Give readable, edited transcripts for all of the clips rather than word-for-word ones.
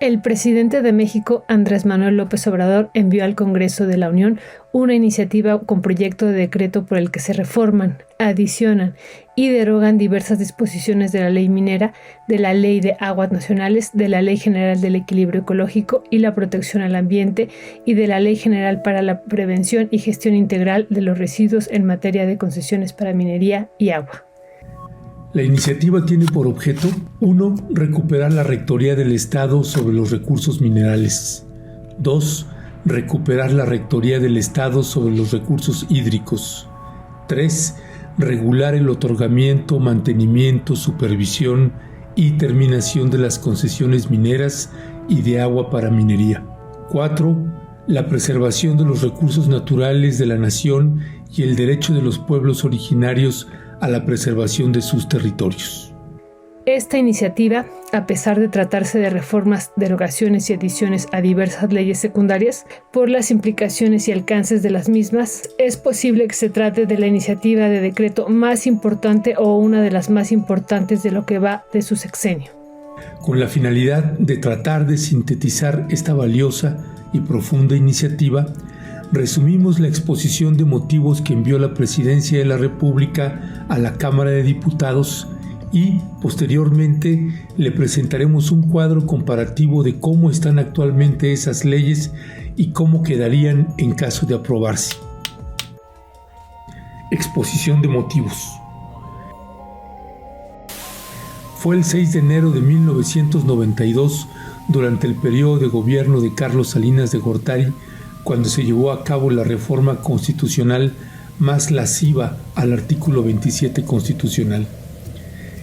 El presidente de México, Andrés Manuel López Obrador, envió al Congreso de la Unión una iniciativa con proyecto de decreto por el que se reforman, adicionan y derogan diversas disposiciones de la Ley Minera, de la Ley de Aguas Nacionales, de la Ley General del Equilibrio Ecológico y la Protección al Ambiente y de la Ley General para la Prevención y Gestión Integral de los Residuos en materia de concesiones para minería y agua. La iniciativa tiene por objeto 1. Recuperar la rectoría del Estado sobre los recursos minerales. 2. Recuperar la rectoría del Estado sobre los recursos hídricos. 3. Regular el otorgamiento, mantenimiento, supervisión y terminación de las concesiones mineras y de agua para minería. 4. La preservación de los recursos naturales de la nación y el derecho de los pueblos originarios a la preservación de sus territorios. Esta iniciativa, a pesar de tratarse de reformas, derogaciones y adiciones a diversas leyes secundarias, por las implicaciones y alcances de las mismas, es posible que se trate de la iniciativa de decreto más importante o una de las más importantes de lo que va de su sexenio. Con la finalidad de tratar de sintetizar esta valiosa y profunda iniciativa, resumimos la exposición de motivos que envió la Presidencia de la República a la Cámara de Diputados y, posteriormente, le presentaremos un cuadro comparativo de cómo están actualmente esas leyes y cómo quedarían en caso de aprobarse. Exposición de motivos. Fue el 6 de enero de 1992, durante el periodo de gobierno de Carlos Salinas de Gortari, cuando se llevó a cabo la reforma constitucional más lasciva al artículo 27 constitucional.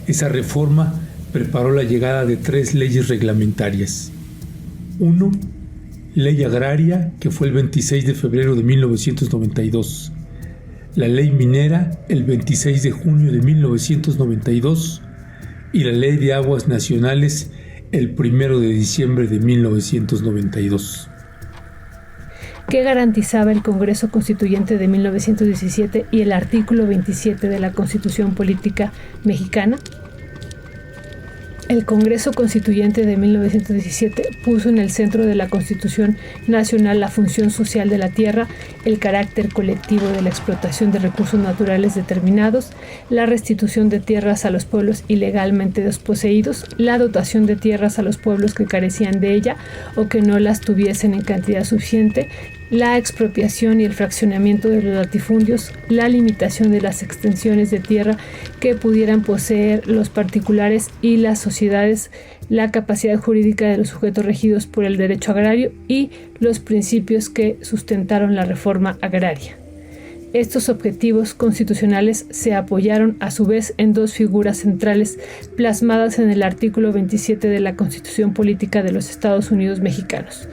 Esa reforma preparó la llegada de 3 leyes reglamentarias. 1. Ley Agraria, que fue el 26 de febrero de 1992. La Ley Minera, el 26 de junio de 1992. Y la Ley de Aguas Nacionales, el 1 de diciembre de 1992. ¿Qué garantizaba el Congreso Constituyente de 1917 y el artículo 27 de la Constitución Política Mexicana? El Congreso Constituyente de 1917 puso en el centro de la Constitución Nacional la función social de la tierra, el carácter colectivo de la explotación de recursos naturales determinados, la restitución de tierras a los pueblos ilegalmente desposeídos, la dotación de tierras a los pueblos que carecían de ella o que no las tuviesen en cantidad suficiente, la expropiación y el fraccionamiento de los latifundios, la limitación de las extensiones de tierra que pudieran poseer los particulares y las sociedades, la capacidad jurídica de los sujetos regidos por el derecho agrario y los principios que sustentaron la reforma agraria. Estos objetivos constitucionales se apoyaron a su vez en 2 figuras centrales plasmadas en el artículo 27 de la Constitución Política de los Estados Unidos Mexicanos: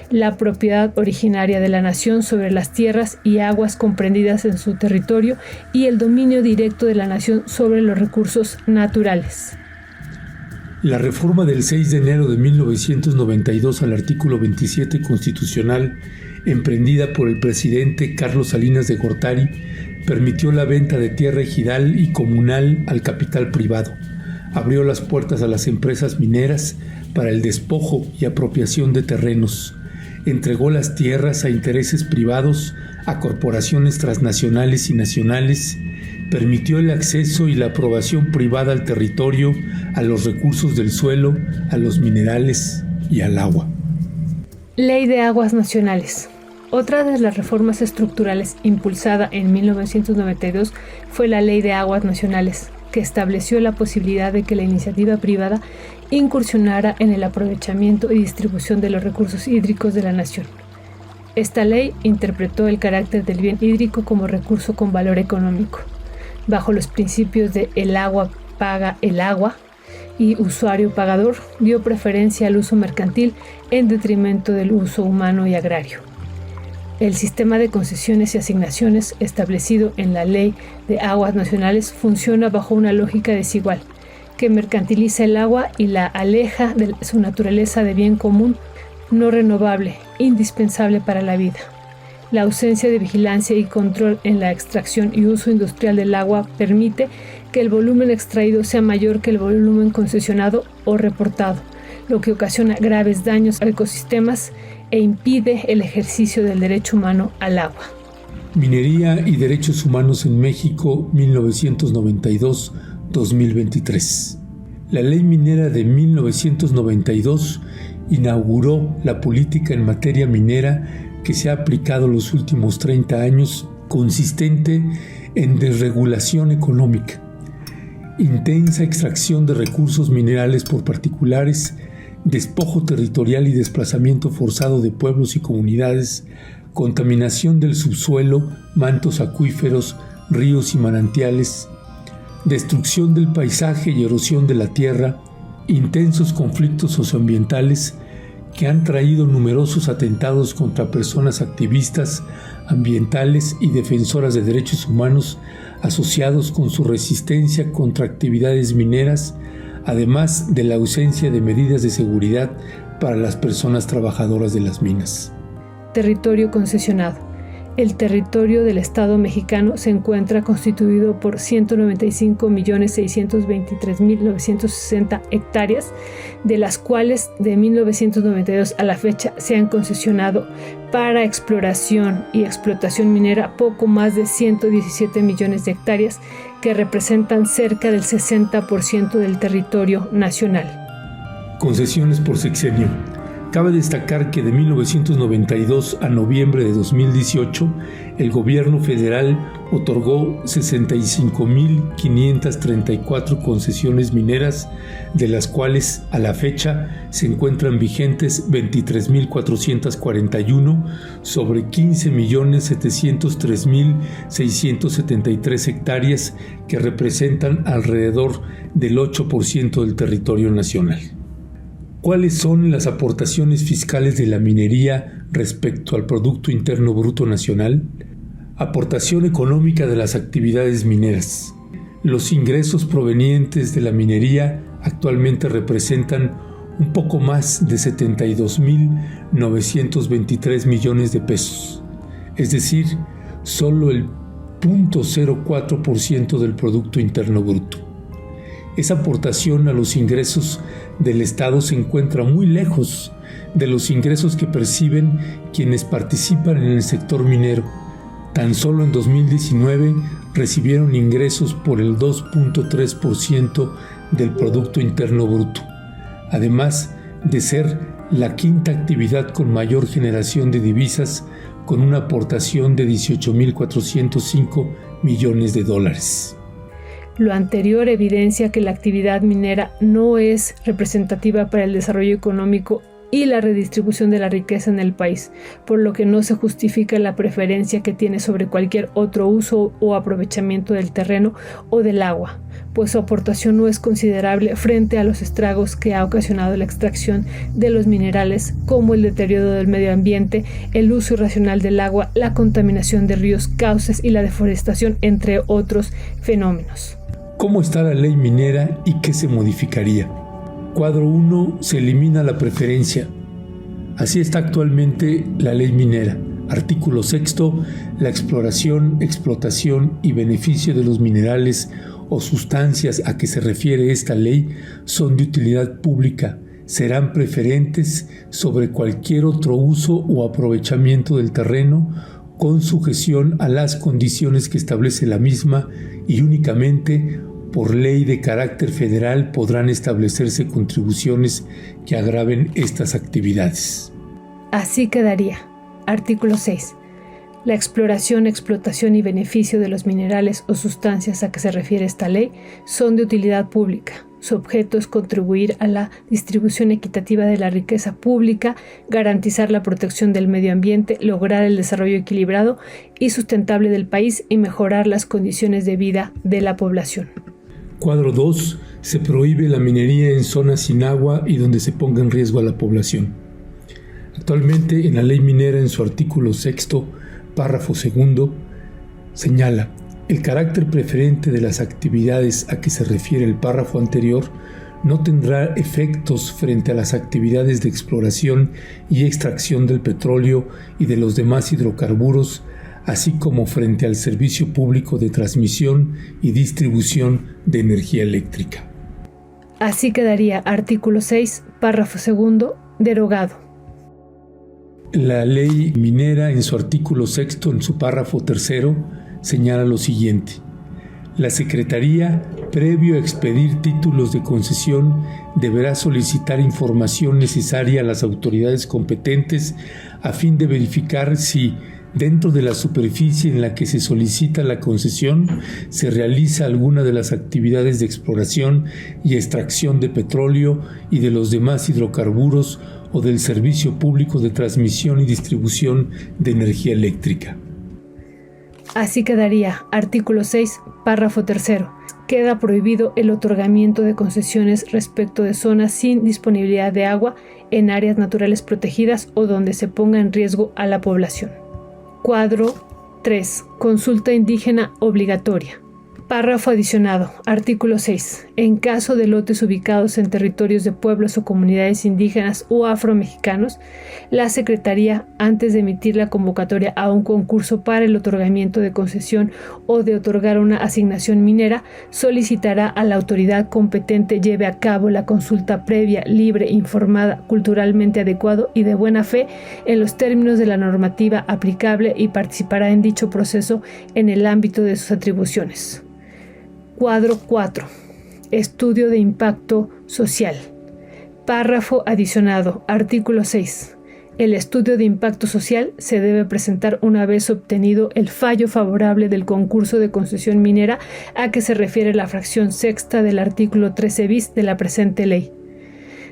la propiedad originaria de la nación sobre las tierras y aguas comprendidas en su territorio y el dominio directo de la nación sobre los recursos naturales. La reforma del 6 de enero de 1992 al artículo 27 constitucional, emprendida por el presidente Carlos Salinas de Gortari, permitió la venta de tierra ejidal y comunal al capital privado, abrió las puertas a las empresas mineras para el despojo y apropiación de terrenos, entregó las tierras a intereses privados, a corporaciones transnacionales y nacionales, permitió el acceso y la aprobación privada al territorio, a los recursos del suelo, a los minerales y al agua. Ley de Aguas Nacionales. Otra de las reformas estructurales impulsada en 1992 fue la Ley de Aguas Nacionales, que estableció la posibilidad de que la iniciativa privada incursionara en el aprovechamiento y distribución de los recursos hídricos de la nación. Esta ley interpretó el carácter del bien hídrico como recurso con valor económico, bajo los principios de el agua paga el agua y usuario pagador, dio preferencia al uso mercantil en detrimento del uso humano y agrario. El sistema de concesiones y asignaciones establecido en la Ley de Aguas Nacionales funciona bajo una lógica desigual, que mercantiliza el agua y la aleja de su naturaleza de bien común no renovable, indispensable para la vida. La ausencia de vigilancia y control en la extracción y uso industrial del agua permite que el volumen extraído sea mayor que el volumen concesionado o reportado, lo que ocasiona graves daños a ecosistemas e impide el ejercicio del derecho humano al agua. Minería y Derechos Humanos en México, 1992-2023. La Ley Minera de 1992 inauguró la política en materia minera que se ha aplicado los últimos 30 años, consistente en desregulación económica, intensa extracción de recursos minerales por particulares, despojo territorial y desplazamiento forzado de pueblos y comunidades, contaminación del subsuelo, mantos acuíferos, ríos y manantiales, destrucción del paisaje y erosión de la tierra, intensos conflictos socioambientales que han traído numerosos atentados contra personas activistas ambientales y defensoras de derechos humanos asociados con su resistencia contra actividades mineras, además de la ausencia de medidas de seguridad para las personas trabajadoras de las minas. Territorio concesionado. El territorio del Estado mexicano se encuentra constituido por 195.623.960 hectáreas, de las cuales de 1992 a la fecha se han concesionado para exploración y explotación minera poco más de 117 millones de hectáreas, que representan cerca del 60% del territorio nacional. Concesiones por sexenio. Cabe destacar que de 1992 a noviembre de 2018, el gobierno federal otorgó 65.534 concesiones mineras, de las cuales a la fecha se encuentran vigentes 23.441 sobre 15.703.673 hectáreas, que representan alrededor del 8% del territorio nacional. ¿Cuáles son las aportaciones fiscales de la minería respecto al Producto Interno Bruto Nacional? Aportación económica de las actividades mineras. Los ingresos provenientes de la minería actualmente representan un poco más de 72.923 millones de pesos, es decir, solo el 0.04% del Producto Interno Bruto. Esa aportación a los ingresos del Estado se encuentra muy lejos de los ingresos que perciben quienes participan en el sector minero. Tan solo en 2019 recibieron ingresos por el 2.3% del Producto Interno Bruto, además de ser la quinta actividad con mayor generación de divisas, con una aportación de 18.405 millones de dólares. Lo anterior evidencia que la actividad minera no es representativa para el desarrollo económico y la redistribución de la riqueza en el país, por lo que no se justifica la preferencia que tiene sobre cualquier otro uso o aprovechamiento del terreno o del agua, pues su aportación no es considerable frente a los estragos que ha ocasionado la extracción de los minerales, como el deterioro del medio ambiente, el uso irracional del agua, la contaminación de ríos, cauces y la deforestación, entre otros fenómenos. ¿Cómo está la ley minera y qué se modificaría? Cuadro 1. Se elimina la preferencia. Así está actualmente la ley minera. Artículo 6. La exploración, explotación y beneficio de los minerales o sustancias a que se refiere esta ley son de utilidad pública. Serán preferentes sobre cualquier otro uso o aprovechamiento del terreno, con sujeción a las condiciones que establece la misma, y únicamente por ley de carácter federal podrán establecerse contribuciones que agraven estas actividades. Así quedaría. Artículo 6. La exploración, explotación y beneficio de los minerales o sustancias a que se refiere esta ley son de utilidad pública. Su objeto es contribuir a la distribución equitativa de la riqueza pública, garantizar la protección del medio ambiente, lograr el desarrollo equilibrado y sustentable del país y mejorar las condiciones de vida de la población. Cuadro 2. Se prohíbe la minería en zonas sin agua y donde se ponga en riesgo a la población. Actualmente, en la ley minera, en su artículo 6, párrafo 2, señala: el carácter preferente de las actividades a que se refiere el párrafo anterior no tendrá efectos frente a las actividades de exploración y extracción del petróleo y de los demás hidrocarburos, así como frente al servicio público de transmisión y distribución de energía eléctrica. Así quedaría artículo 6, párrafo segundo, derogado. La ley minera, en su artículo 6, en su párrafo tercero, señala lo siguiente: la Secretaría, previo a expedir títulos de concesión, deberá solicitar información necesaria a las autoridades competentes a fin de verificar si, dentro de la superficie en la que se solicita la concesión, se realiza alguna de las actividades de exploración y extracción de petróleo y de los demás hidrocarburos o del servicio público de transmisión y distribución de energía eléctrica. Así quedaría artículo 6, párrafo tercero. Queda prohibido el otorgamiento de concesiones respecto de zonas sin disponibilidad de agua en áreas naturales protegidas o donde se ponga en riesgo a la población. Cuadro 3. Consulta indígena obligatoria. Párrafo adicionado. Artículo 6. En caso de lotes ubicados en territorios de pueblos o comunidades indígenas o afromexicanos, la Secretaría, antes de emitir la convocatoria a un concurso para el otorgamiento de concesión o de otorgar una asignación minera, solicitará a la autoridad competente lleve a cabo la consulta previa, libre, informada, culturalmente adecuado y de buena fe en los términos de la normativa aplicable y participará en dicho proceso en el ámbito de sus atribuciones. Cuadro 4. Estudio de impacto social. Párrafo adicionado. Artículo 6. El estudio de impacto social se debe presentar una vez obtenido el fallo favorable del concurso de concesión minera a que se refiere la fracción sexta del artículo 13 bis de la presente ley.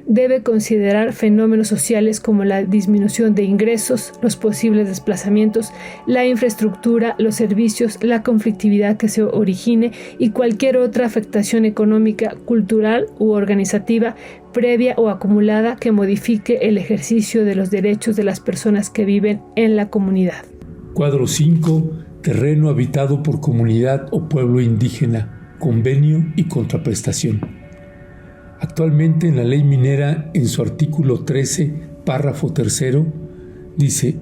Debe considerar fenómenos sociales como la disminución de ingresos, los posibles desplazamientos, la infraestructura, los servicios, la conflictividad que se origine y cualquier otra afectación económica, cultural u organizativa previa o acumulada que modifique el ejercicio de los derechos de las personas que viven en la comunidad. Cuadro 5. Terreno habitado por comunidad o pueblo indígena, convenio y contraprestación. Actualmente en la ley minera, en su artículo 13, párrafo tercero, dice: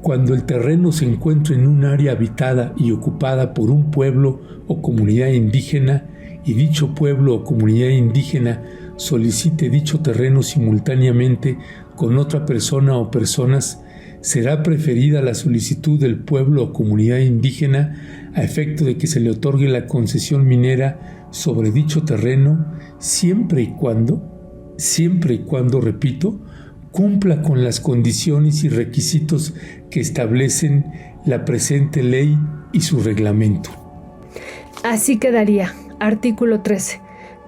cuando el terreno se encuentra en un área habitada y ocupada por un pueblo o comunidad indígena y dicho pueblo o comunidad indígena solicite dicho terreno simultáneamente con otra persona o personas, será preferida la solicitud del pueblo o comunidad indígena a efecto de que se le otorgue la concesión minera sobre dicho terreno siempre y cuando, repito, cumpla con las condiciones y requisitos que establecen la presente ley y su reglamento. Así quedaría. Artículo 13.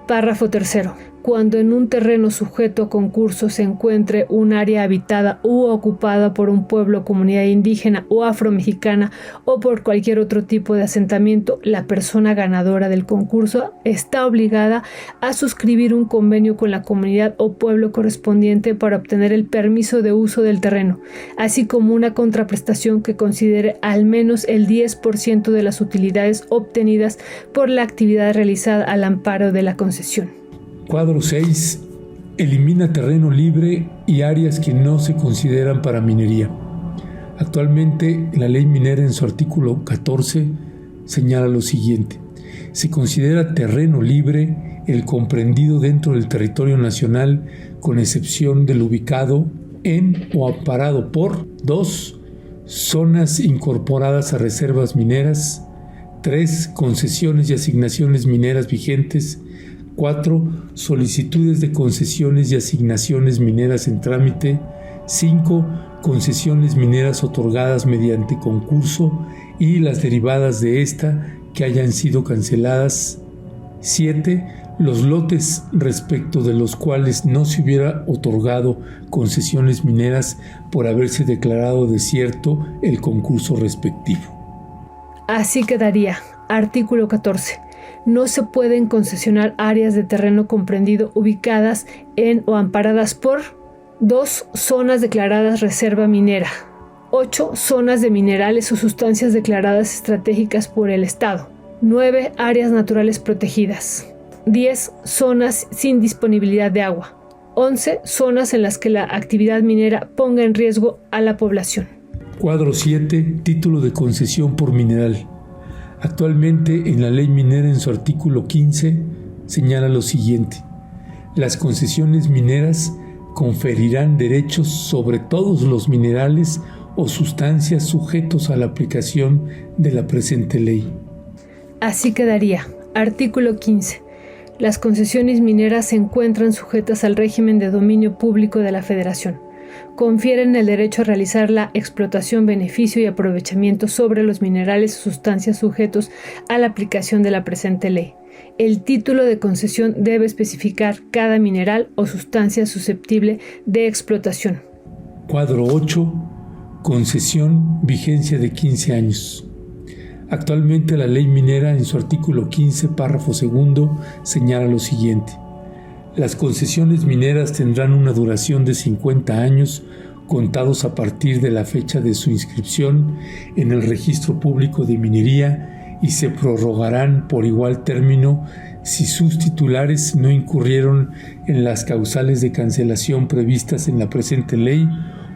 Párrafo tercero. Cuando en un terreno sujeto a concurso se encuentre un área habitada u ocupada por un pueblo, comunidad indígena o afromexicana o por cualquier otro tipo de asentamiento, la persona ganadora del concurso está obligada a suscribir un convenio con la comunidad o pueblo correspondiente para obtener el permiso de uso del terreno, así como una contraprestación que considere al menos el 10% de las utilidades obtenidas por la actividad realizada al amparo de la concesión. Cuadro 6. Elimina terreno libre y áreas que no se consideran para minería. Actualmente, la ley minera, en su artículo 14, señala lo siguiente: se considera terreno libre el comprendido dentro del territorio nacional, con excepción del ubicado en o amparado por 2. Zonas incorporadas a reservas mineras. 3. Concesiones y asignaciones mineras vigentes. 4. Solicitudes de concesiones y asignaciones mineras en trámite. 5. Concesiones mineras otorgadas mediante concurso y las derivadas de esta que hayan sido canceladas. 7. Los lotes respecto de los cuales no se hubiera otorgado concesiones mineras por haberse declarado desierto el concurso respectivo. Así quedaría. Artículo 14. No se pueden concesionar áreas de terreno comprendido ubicadas en o amparadas por 2. Zonas declaradas reserva minera. 8. Zonas de minerales o sustancias declaradas estratégicas por el Estado. 9. Áreas naturales protegidas. 10. Zonas sin disponibilidad de agua. 11. Zonas en las que la actividad minera ponga en riesgo a la población. Cuadro 7. Título de concesión por mineral. Actualmente, en la ley minera, en su artículo 15, señala lo siguiente: Las concesiones mineras conferirán derechos sobre todos los minerales o sustancias sujetos a la aplicación de la presente ley. Así quedaría. Artículo 15. Las concesiones mineras se encuentran sujetas al régimen de dominio público de la Federación. Confieren el derecho a realizar la explotación, beneficio y aprovechamiento sobre los minerales o sustancias sujetos a la aplicación de la presente ley. El título de concesión debe especificar cada mineral o sustancia susceptible de explotación. Cuadro 8. Concesión, vigencia de 15 años. Actualmente la ley minera en su artículo 15, párrafo segundo, señala lo siguiente. Las concesiones mineras tendrán una duración de 50 años contados a partir de la fecha de su inscripción en el Registro Público de Minería y se prorrogarán por igual término si sus titulares no incurrieron en las causales de cancelación previstas en la presente ley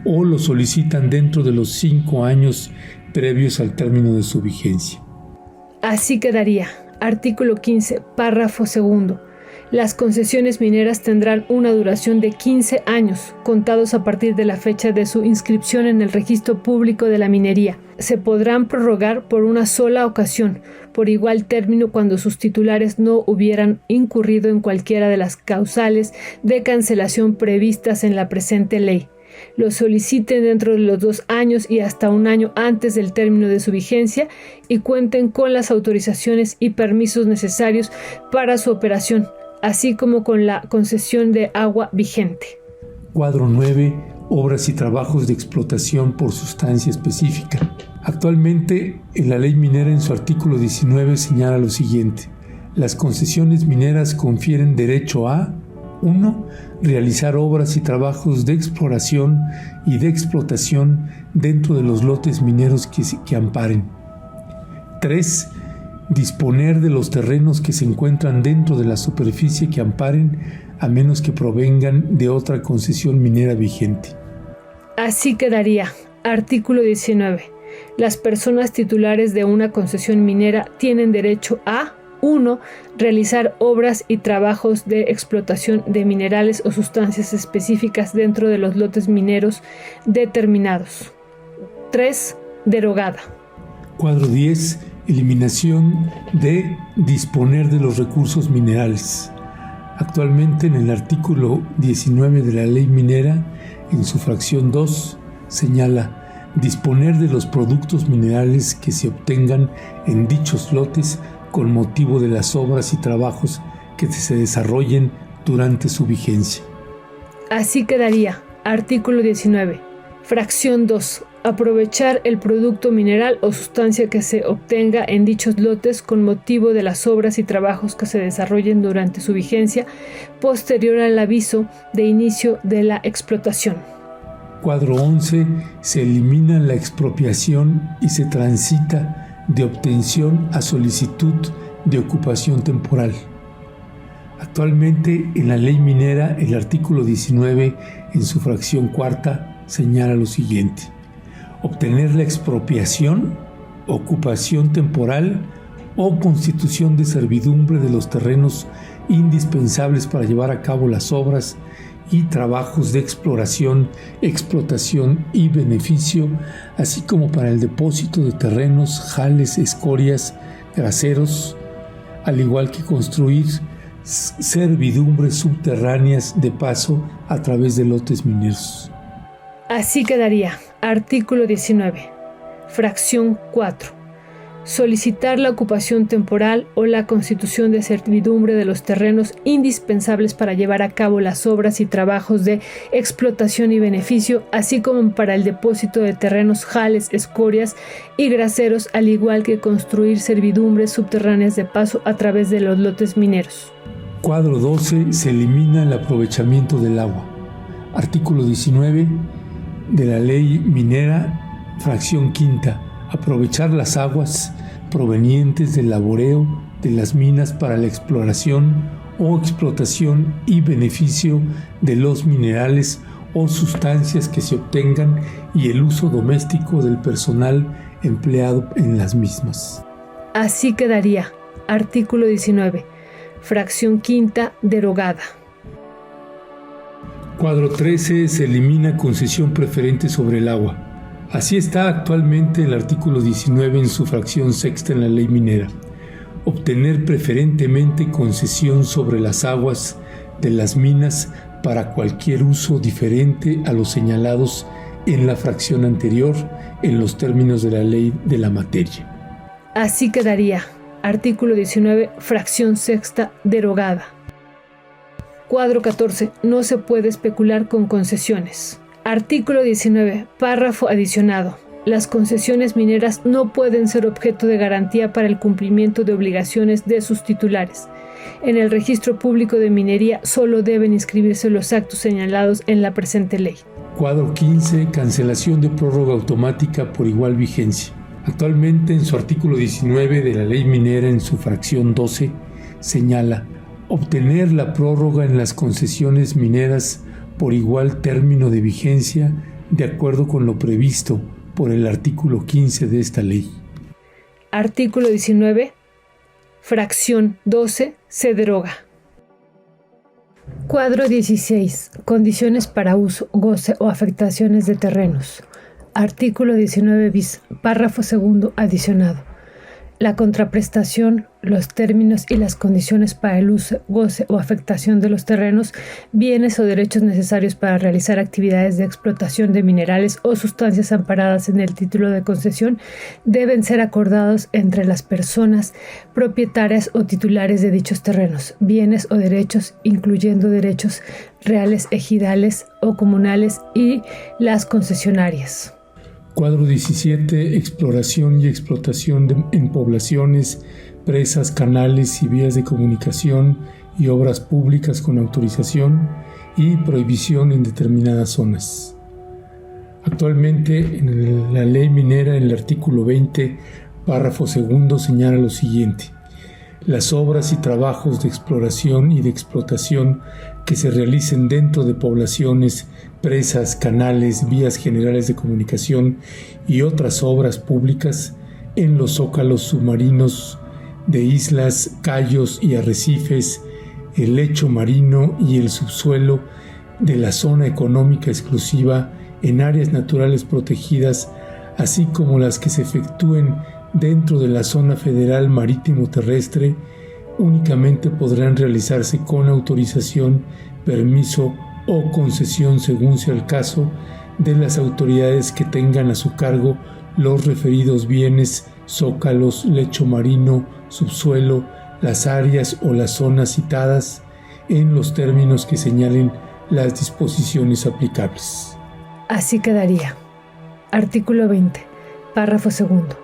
o lo solicitan dentro de los 5 años previos al término de su vigencia. Así quedaría. Artículo 15, párrafo segundo. Las concesiones mineras tendrán una duración de 15 años, contados a partir de la fecha de su inscripción en el Registro Público de la Minería. Se podrán prorrogar por una sola ocasión, por igual término cuando sus titulares no hubieran incurrido en cualquiera de las causales de cancelación previstas en la presente ley. Lo soliciten dentro de los 2 años y hasta 1 año antes del término de su vigencia y cuenten con las autorizaciones y permisos necesarios para su operación, así como con la concesión de agua vigente. Cuadro 9. Obras y trabajos de explotación por sustancia específica. Actualmente, en la ley minera en su artículo 19 señala lo siguiente. Las concesiones mineras confieren derecho a 1. Realizar obras y trabajos de exploración y de explotación dentro de los lotes mineros que amparen. 3. Disponer de los terrenos que se encuentran dentro de la superficie que amparen, a menos que provengan de otra concesión minera vigente. Así quedaría. Artículo 19. Las personas titulares de una concesión minera tienen derecho a 1. Realizar obras y trabajos de explotación de minerales o sustancias específicas dentro de los lotes mineros determinados. 3. Derogada. Cuadro 10. Eliminación de disponer de los recursos minerales. Actualmente en el artículo 19 de la ley minera, en su fracción 2, señala disponer de los productos minerales que se obtengan en dichos lotes con motivo de las obras y trabajos que se desarrollen durante su vigencia. Así quedaría. Artículo 19. Fracción 2. Aprovechar el producto mineral o sustancia que se obtenga en dichos lotes con motivo de las obras y trabajos que se desarrollen durante su vigencia posterior al aviso de inicio de la explotación. Cuadro 11. Se elimina la expropiación y se transita de obtención a solicitud de ocupación temporal. Actualmente en la ley minera el artículo 19 en su fracción 4 señala lo siguiente. Obtener la expropiación, ocupación temporal o constitución de servidumbre de los terrenos indispensables para llevar a cabo las obras y trabajos de exploración, explotación y beneficio, así como para el depósito de terrenos, jales, escorias, graseros, al igual que construir servidumbres subterráneas de paso a través de lotes mineros. Así quedaría. Artículo 19. Fracción 4. Solicitar la ocupación temporal o la constitución de servidumbre de los terrenos indispensables para llevar a cabo las obras y trabajos de explotación y beneficio, así como para el depósito de terrenos, jales, escorias y graseros, al igual que construir servidumbres subterráneas de paso a través de los lotes mineros. Cuadro 12. Se elimina el aprovechamiento del agua. Artículo 19 de la ley minera, fracción 5. Aprovechar las aguas provenientes del laboreo de las minas para la exploración o explotación y beneficio de los minerales o sustancias que se obtengan y el uso doméstico del personal empleado en las mismas. Así quedaría. Artículo 19. Fracción 5. Derogada. Cuadro 13. Se elimina concesión preferente sobre el agua. Así está actualmente el artículo 19 en su fracción sexta en la ley minera. Obtener preferentemente concesión sobre las aguas de las minas para cualquier uso diferente a los señalados en la fracción anterior en los términos de la ley de la materia. Así quedaría. Artículo 19, fracción sexta, derogada. Cuadro 14. No se puede especular con concesiones. Artículo 19, párrafo adicionado. Las concesiones mineras no pueden ser objeto de garantía para el cumplimiento de obligaciones de sus titulares. En el registro público de minería solo deben inscribirse los actos señalados en la presente ley. Cuadro 15. Cancelación de prórroga automática por igual vigencia. Actualmente, en su artículo 19 de la ley minera, en su fracción 12, señala obtener la prórroga en las concesiones mineras por igual término de vigencia de acuerdo con lo previsto por el artículo 15 de esta ley. Artículo 19, fracción 12, se deroga. Cuadro 16. Condiciones para uso, goce o afectaciones de terrenos. Artículo 19 bis, párrafo segundo adicionado. La contraprestación, los términos y las condiciones para el uso, goce o afectación de los terrenos, bienes o derechos necesarios para realizar actividades de explotación de minerales o sustancias amparadas en el título de concesión deben ser acordados entre las personas propietarias o titulares de dichos terrenos, bienes o derechos, incluyendo derechos reales, ejidales o comunales y las concesionarias. Cuadro 17. Exploración y explotación en poblaciones, presas, canales y vías de comunicación y obras públicas con autorización y prohibición en determinadas zonas. Actualmente, en la ley minera, en el artículo 20, párrafo segundo, señala lo siguiente: las obras y trabajos de exploración y de explotación que se realicen dentro de poblaciones, presas, canales, vías generales de comunicación y otras obras públicas en los zócalos submarinos de islas, cayos y arrecifes, el lecho marino y el subsuelo de la zona económica exclusiva en áreas naturales protegidas, así como las que se efectúen dentro de la zona federal marítimo terrestre, únicamente podrán realizarse con autorización, permiso o concesión, según sea el caso, de las autoridades que tengan a su cargo los referidos bienes, zócalos, lecho marino, subsuelo, las áreas o las zonas citadas, en los términos que señalen las disposiciones aplicables. Así quedaría. Artículo 20, párrafo segundo.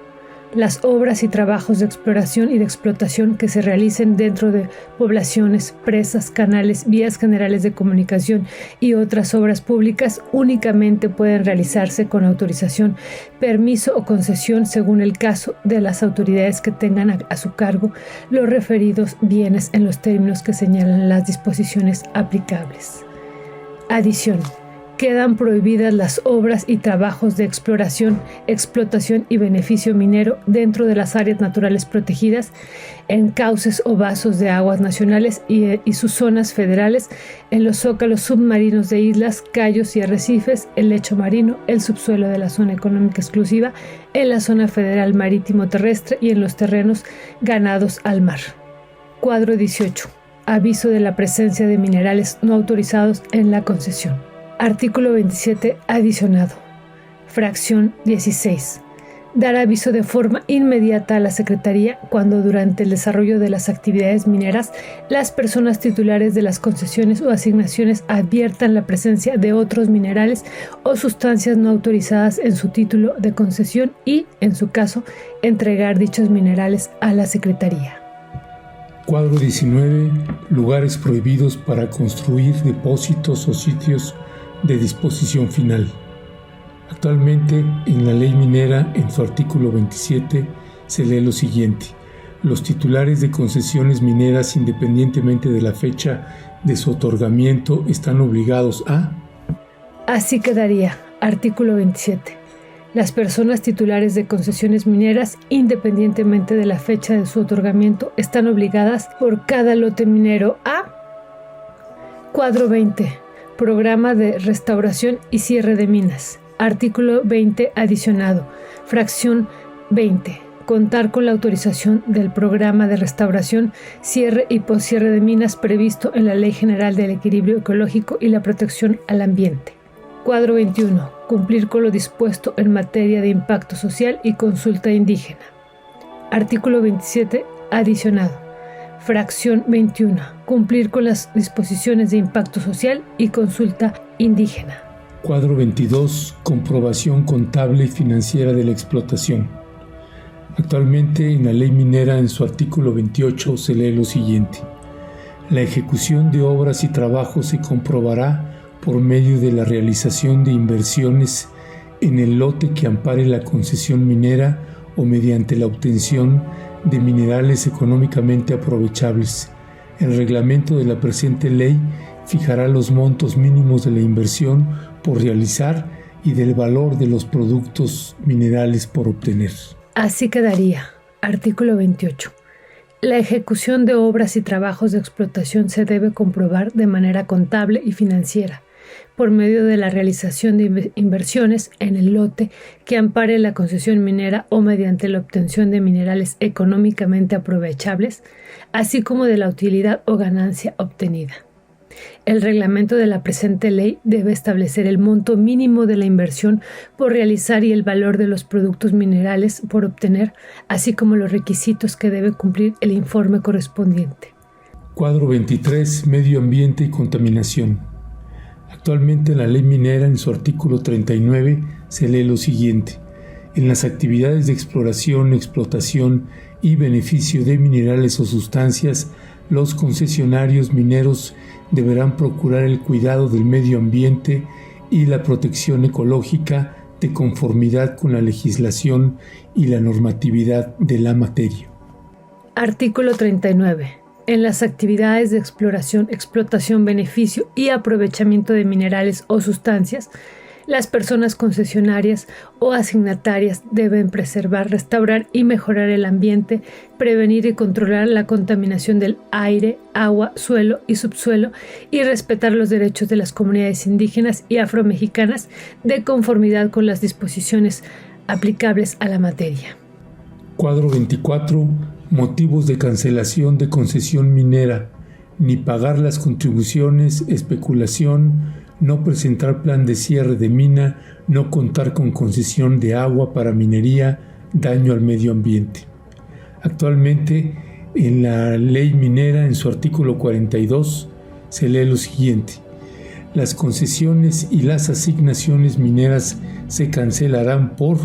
Las obras y trabajos de exploración y de explotación que se realicen dentro de poblaciones, presas, canales, vías generales de comunicación y otras obras públicas únicamente pueden realizarse con autorización, permiso o concesión, según el caso, de las autoridades que tengan a su cargo los referidos bienes en los términos que señalan las disposiciones aplicables. Adición. Quedan prohibidas las obras y trabajos de exploración, explotación y beneficio minero dentro de las áreas naturales protegidas, en cauces o vasos de aguas nacionales y sus zonas federales, en los zócalos submarinos de islas, cayos y arrecifes, el lecho marino, el subsuelo de la zona económica exclusiva, en la zona federal marítimo terrestre y en los terrenos ganados al mar. Cuadro 18. Aviso de la presencia de minerales no autorizados en la concesión. Artículo 27 adicionado. Fracción 16. Dar aviso de forma inmediata a la Secretaría cuando durante el desarrollo de las actividades mineras las personas titulares de las concesiones o asignaciones adviertan la presencia de otros minerales o sustancias no autorizadas en su título de concesión y, en su caso, entregar dichos minerales a la Secretaría. Cuadro 19. Lugares prohibidos para construir depósitos o sitios de disposición final. Actualmente, en la ley minera, en su artículo 27, se lee lo siguiente: los titulares de concesiones mineras, independientemente de la fecha de su otorgamiento, están obligados a... Así quedaría. Artículo 27. Las personas titulares de concesiones mineras, independientemente de la fecha de su otorgamiento, están obligadas por cada lote minero a... Cuadro 20. Programa de restauración y cierre de minas. Artículo 20 adicionado. Fracción 20. Contar con la autorización del programa de restauración, cierre y poscierre de minas previsto en la Ley General del Equilibrio Ecológico y la Protección al Ambiente. Cuadro 21. Cumplir con lo dispuesto en materia de impacto social y consulta indígena. Artículo 27 adicionado. Fracción 21. Cumplir con las disposiciones de impacto social y consulta indígena. Cuadro 22. Comprobación contable y financiera de la explotación. Actualmente en la ley minera, en su artículo 28, se lee lo siguiente: la ejecución de obras y trabajos se comprobará por medio de la realización de inversiones en el lote que ampare la concesión minera o mediante la obtención de minerales económicamente aprovechables. El reglamento de la presente ley fijará los montos mínimos de la inversión por realizar y del valor de los productos minerales por obtener. Así quedaría. Artículo 28. La ejecución de obras y trabajos de explotación se debe comprobar de manera contable y financiera, por medio de la realización de inversiones en el lote que ampare la concesión minera o mediante la obtención de minerales económicamente aprovechables, así como de la utilidad o ganancia obtenida. El reglamento de la presente ley debe establecer el monto mínimo de la inversión por realizar y el valor de los productos minerales por obtener, así como los requisitos que debe cumplir el informe correspondiente. Cuadro 23. Medio ambiente y contaminación. Actualmente en la ley minera, en su artículo 39, se lee lo siguiente: en las actividades de exploración, explotación y beneficio de minerales o sustancias, los concesionarios mineros deberán procurar el cuidado del medio ambiente y la protección ecológica de conformidad con la legislación y la normatividad de la materia. Artículo 39. En las actividades de exploración, explotación, beneficio y aprovechamiento de minerales o sustancias, las personas concesionarias o asignatarias deben preservar, restaurar y mejorar el ambiente, prevenir y controlar la contaminación del aire, agua, suelo y subsuelo y respetar los derechos de las comunidades indígenas y afromexicanas de conformidad con las disposiciones aplicables a la materia. Cuadro 24. Motivos de cancelación de concesión minera: ni pagar las contribuciones, especulación, no presentar plan de cierre de mina, no contar con concesión de agua para minería, daño al medio ambiente. Actualmente, en la ley minera, en su artículo 42, se lee lo siguiente: las concesiones y las asignaciones mineras se cancelarán por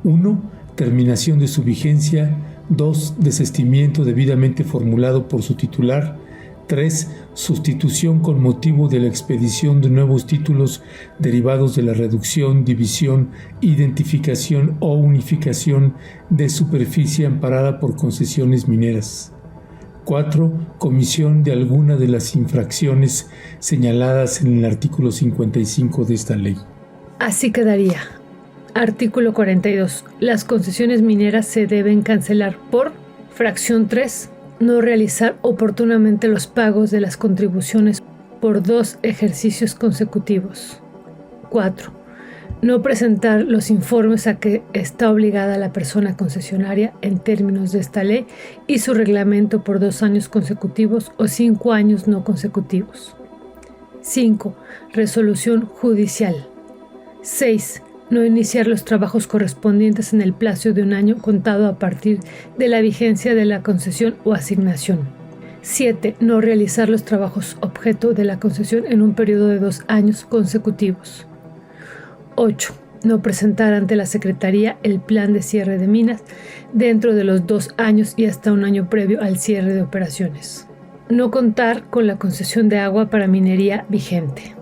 1. Terminación de su vigencia, 2. Desistimiento debidamente formulado por su titular, 3. Sustitución con motivo de la expedición de nuevos títulos derivados de la reducción, división, identificación o unificación de superficie amparada por concesiones mineras. 4. Comisión de alguna de las infracciones señaladas en el artículo 55 de esta ley. Así quedaría. Artículo 42. Las concesiones mineras se deben cancelar por: fracción 3. No realizar oportunamente los pagos de las contribuciones por 2 ejercicios consecutivos. 4. No presentar los informes a que está obligada la persona concesionaria en términos de esta ley y su reglamento por 2 años consecutivos o 5 años no consecutivos. 5. Resolución judicial. 6. No iniciar los trabajos correspondientes en el plazo de 1 año contado a partir de la vigencia de la concesión o asignación. 7. No realizar los trabajos objeto de la concesión en un periodo de 2 años consecutivos. 8. No presentar ante la Secretaría el plan de cierre de minas dentro de los 2 años y hasta 1 año previo al cierre de operaciones. No contar con la concesión de agua para minería vigente.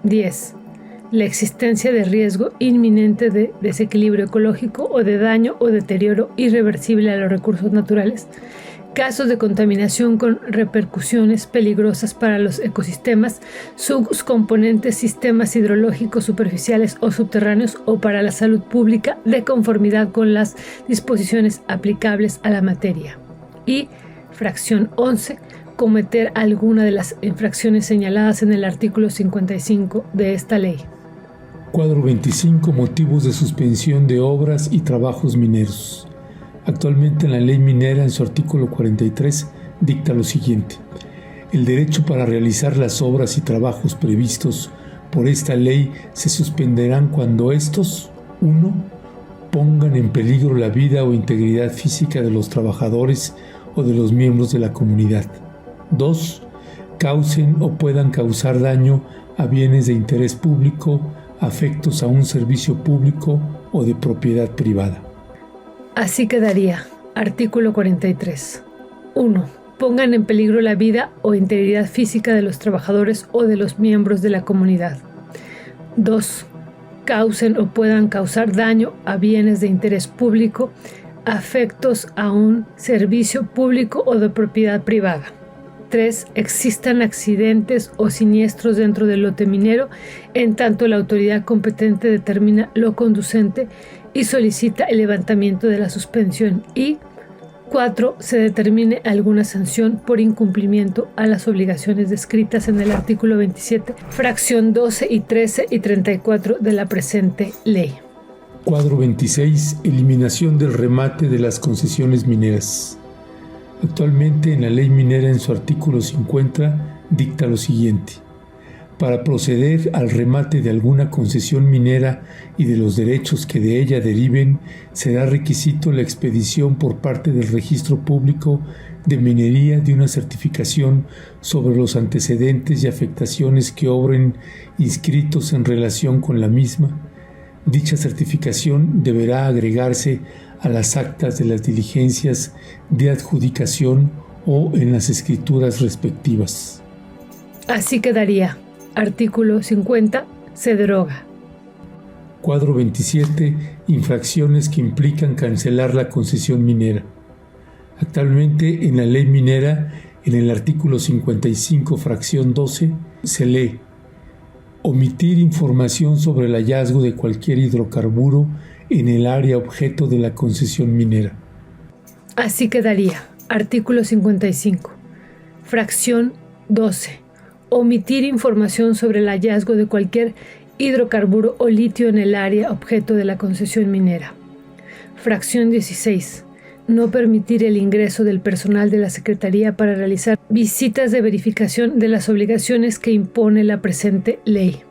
10. La existencia de riesgo inminente de desequilibrio ecológico o de daño o deterioro irreversible a los recursos naturales, casos de contaminación con repercusiones peligrosas para los ecosistemas, sus componentes, sistemas hidrológicos superficiales o subterráneos o para la salud pública de conformidad con las disposiciones aplicables a la materia. Y, fracción 11, cometer alguna de las infracciones señaladas en el artículo 55 de esta ley. Cuadro 25. Motivos de suspensión de obras y trabajos mineros. Actualmente en la ley minera, en su artículo 43, dicta lo siguiente: el derecho para realizar las obras y trabajos previstos por esta ley se suspenderán cuando estos: 1. Pongan en peligro la vida o integridad física de los trabajadores o de los miembros de la comunidad. 2. Causen o puedan causar daño a bienes de interés público, afectos a un servicio público o de propiedad privada. Así quedaría. Artículo 43. 1. Pongan en peligro la vida o integridad física de los trabajadores o de los miembros de la comunidad. 2. Causen o puedan causar daño a bienes de interés público, afectos a un servicio público o de propiedad privada. 3. Existan accidentes o siniestros dentro del lote minero, en tanto la autoridad competente determina lo conducente y solicita el levantamiento de la suspensión. Y 4. Se determine alguna sanción por incumplimiento a las obligaciones descritas en el artículo 27, fracción 12 y 13 y 34 de la presente ley. Cuadro 26. Eliminación del remate de las concesiones mineras. Actualmente en la ley minera, en su artículo 50, dicta lo siguiente: para proceder al remate de alguna concesión minera y de los derechos que de ella deriven, será requisito la expedición por parte del Registro Público de Minería de una certificación sobre los antecedentes y afectaciones que obren inscritos en relación con la misma. Dicha certificación deberá agregarse a las actas de las diligencias de adjudicación o en las escrituras respectivas. Así quedaría. Artículo 50. Se deroga. Cuadro 27. Infracciones que implican cancelar la concesión minera. Actualmente en la ley minera, en el artículo 55, fracción 12, se lee: omitir información sobre el hallazgo de cualquier hidrocarburo en el área objeto de la concesión minera. Así quedaría. Artículo 55. Fracción 12. Omitir información sobre el hallazgo de cualquier hidrocarburo o litio en el área objeto de la concesión minera. Fracción 16. No permitir el ingreso del personal de la Secretaría para realizar visitas de verificación de las obligaciones que impone la presente ley.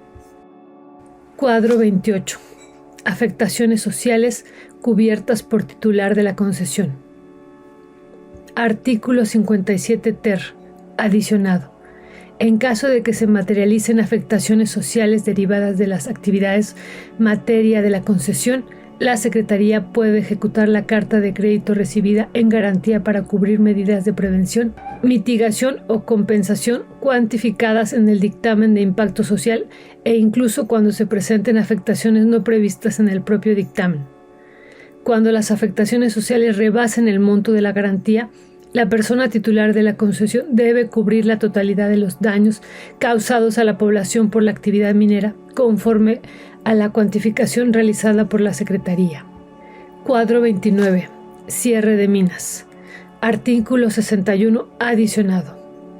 Cuadro 28. Afectaciones sociales cubiertas por titular de la concesión. Artículo 57 ter. Adicionado. En caso de que se materialicen afectaciones sociales derivadas de las actividades materia de la concesión, la Secretaría puede ejecutar la carta de crédito recibida en garantía para cubrir medidas de prevención, mitigación o compensación cuantificadas en el dictamen de impacto social e incluso cuando se presenten afectaciones no previstas en el propio dictamen. Cuando las afectaciones sociales rebasen el monto de la garantía, la persona titular de la concesión debe cubrir la totalidad de los daños causados a la población por la actividad minera, conforme a la cuantificación realizada por la Secretaría. Cuadro 29. Cierre de minas. Artículo 61. Adicionado.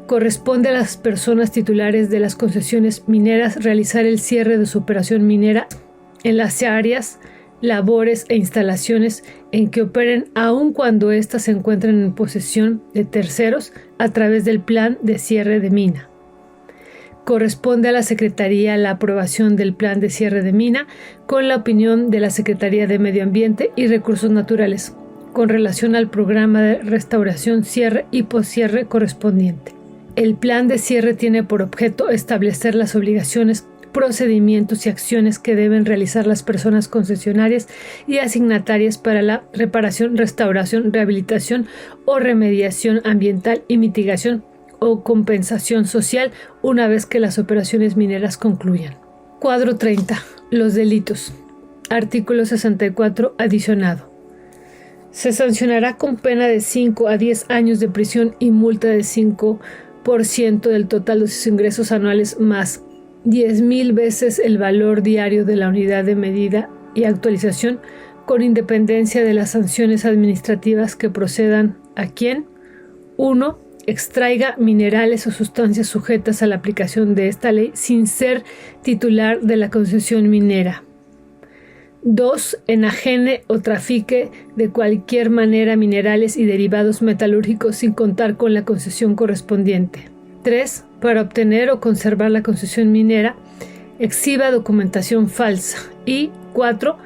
Corresponde a las personas titulares de las concesiones mineras realizar el cierre de su operación minera en las áreas, labores e instalaciones en que operen, aun cuando éstas se encuentren en posesión de terceros, a través del plan de cierre de mina. Corresponde a la Secretaría la aprobación del plan de cierre de mina con la opinión de la Secretaría de Medio Ambiente y Recursos Naturales con relación al programa de restauración, cierre y poscierre correspondiente. El plan de cierre tiene por objeto establecer las obligaciones, procedimientos y acciones que deben realizar las personas concesionarias y asignatarias para la reparación, restauración, rehabilitación o remediación ambiental y mitigación o compensación social una vez que las operaciones mineras concluyan. Cuadro 30. Los delitos. Artículo 64. Adicionado. Se sancionará con pena de 5 a 10 años de prisión y multa de 5% del total de sus ingresos anuales más 10,000 veces el valor diario de la unidad de medida y actualización, con independencia de las sanciones administrativas que procedan a quien: 1. extraiga minerales o sustancias sujetas a la aplicación de esta ley sin ser titular de la concesión minera. 2. Enajene o trafique de cualquier manera minerales y derivados metalúrgicos sin contar con la concesión correspondiente. 3. Para obtener o conservar la concesión minera, exhiba documentación falsa. Y 4.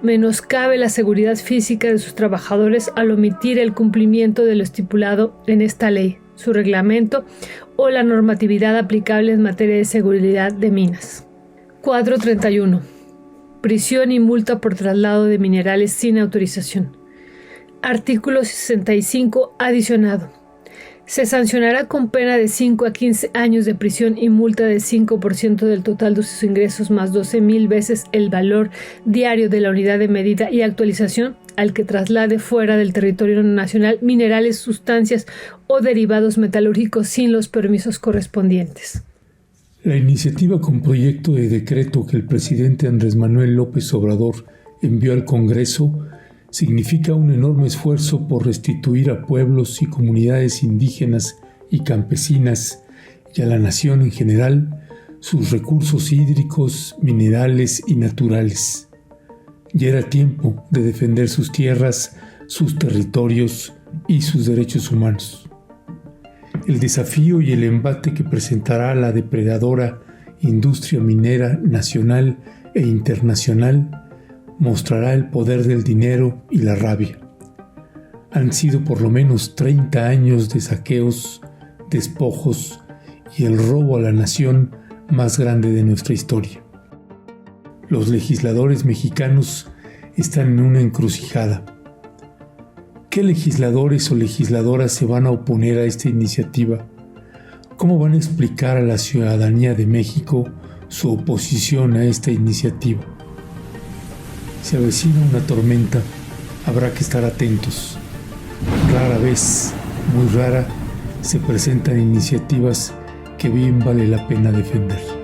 Menoscabe la seguridad física de sus trabajadores al omitir el cumplimiento de lo estipulado en esta ley, su reglamento o la normatividad aplicable en materia de seguridad de minas. 431. Prisión y multa por traslado de minerales sin autorización. Artículo 65 adicionado. Se sancionará con pena de 5 a 15 años de prisión y multa del 5% del total de sus ingresos más 12,000 veces el valor diario de la unidad de medida y actualización al que traslade fuera del territorio nacional minerales, sustancias o derivados metalúrgicos sin los permisos correspondientes. La iniciativa con proyecto de decreto que el presidente Andrés Manuel López Obrador envió al Congreso significa un enorme esfuerzo por restituir a pueblos y comunidades indígenas y campesinas y a la nación en general sus recursos hídricos, minerales y naturales. Ya era tiempo de defender sus tierras, sus territorios y sus derechos humanos. El desafío y el embate que presentará la depredadora industria minera nacional e internacional mostrará el poder del dinero y la rabia. Han sido por lo menos 30 años de saqueos, despojos y el robo a la nación más grande de nuestra historia. Los legisladores mexicanos están en una encrucijada. ¿Qué legisladores o legisladoras se van a oponer a esta iniciativa? ¿Cómo van a explicar a la ciudadanía de México su oposición a esta iniciativa? Se avecina una tormenta, habrá que estar atentos. Rara vez, muy rara, se presentan iniciativas que bien vale la pena defender.